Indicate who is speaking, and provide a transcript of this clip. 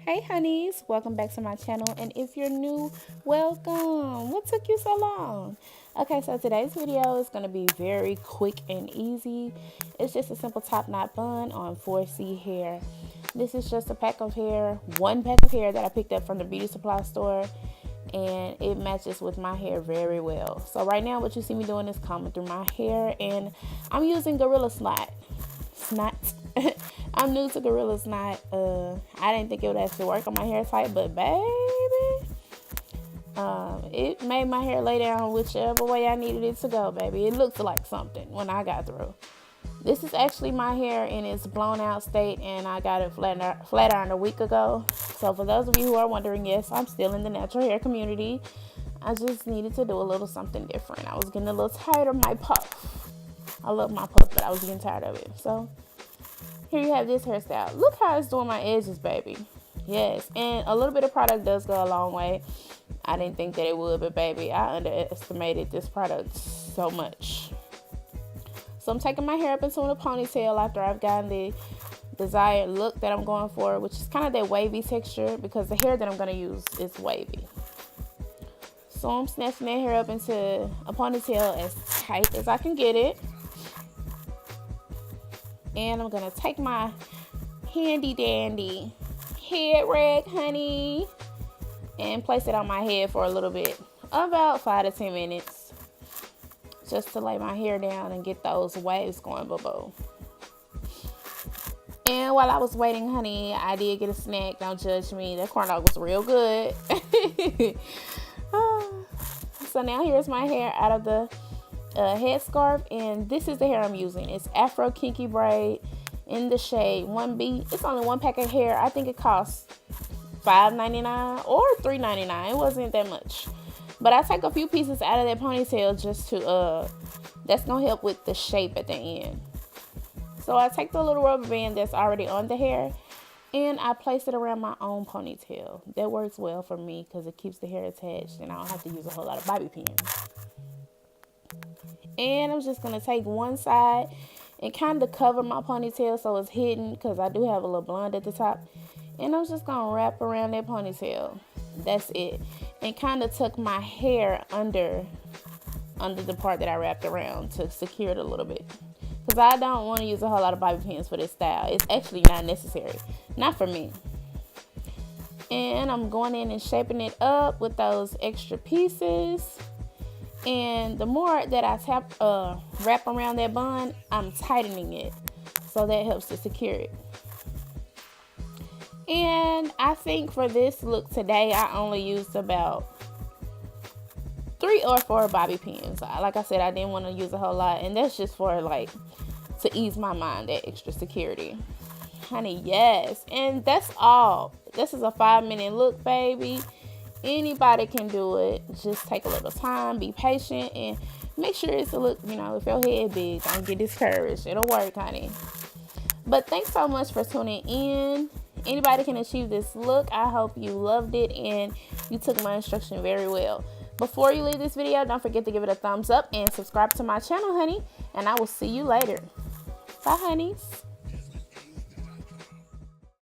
Speaker 1: Hey honeys, welcome back to my channel, and if you're new, welcome. What took you so long? Okay, so today's video is going to be very quick and easy. It's just a simple top knot bun on 4C hair. This is just a pack of hair, one pack of hair that I picked up from the beauty supply store, and it matches with my hair very well. So right now what you see me doing is combing through my hair, and I'm using Gorilla Snot. I'm new to Gorilla Snot. I didn't think it would actually work on my hair type, but baby, it made my hair lay down whichever way I needed it to go, baby. It looked like something when I got through. This is actually my hair in its blown out state, and I got it flat ironed a week ago. So for those of you who are wondering, yes, I'm still in the natural hair community. I just needed to do a little something different. I was getting a little tired of my puff. I love my puff, but I was getting tired of it. So here you have this hairstyle. Look how it's doing my edges, baby. Yes, and a little bit of product does go a long way. I didn't think that it would, but baby, I underestimated this product so much. So I'm taking my hair up into a ponytail after I've gotten the desired look that I'm going for, which is kind of that wavy texture because the hair that I'm going to use is wavy. So I'm snatching that hair up into a ponytail as tight as I can get it. And I'm going to take my handy dandy head rag, honey, and place it on my head for a little bit, about 5 to 10 minutes, just to lay my hair down and get those waves going, boo-boo. And while I was waiting, honey, I did get a snack. Don't judge me. That corn dog was real good. So now here's my hair out of the headscarf, and this is the hair I'm using. It's Afro Kinky Braid in the shade 1B. It's only one pack of hair. I think it costs $5.99 or $3.99. It wasn't that much, but I take a few pieces out of that ponytail just to that's gonna help with the shape at the end. So I take the little rubber band that's already on the hair and I place it around my own ponytail. That works well for me because it keeps the hair attached and I don't have to use a whole lot of bobby pins. And I'm just going to take one side and kind of cover my ponytail so it's hidden because I do have a little blonde at the top. And I'm just going to wrap around that ponytail. That's it. And kind of tuck my hair under the part that I wrapped around to secure it a little bit. Because I don't want to use a whole lot of bobby pins for this style. It's actually not necessary. Not for me. And I'm going in and shaping it up with those extra pieces. And the more that I wrap around that bun, I'm tightening it. So that helps to secure it. And I think for this look today, I only used about 3 or 4 bobby pins. Like I said, I didn't want to use a whole lot. And that's just for to ease my mind, that extra security. Honey, yes. And that's all. This is a 5-minute look, baby. Anybody can do it. Just take a little time, be patient, and make sure it's a look, if your head big, don't get discouraged. It'll work, honey. But thanks so much for tuning in. Anybody can achieve this look. I hope you loved it and you took my instruction very well. Before you leave this video, don't forget to give it a thumbs up and subscribe to my channel, honey. And I will see you later. Bye, honeys.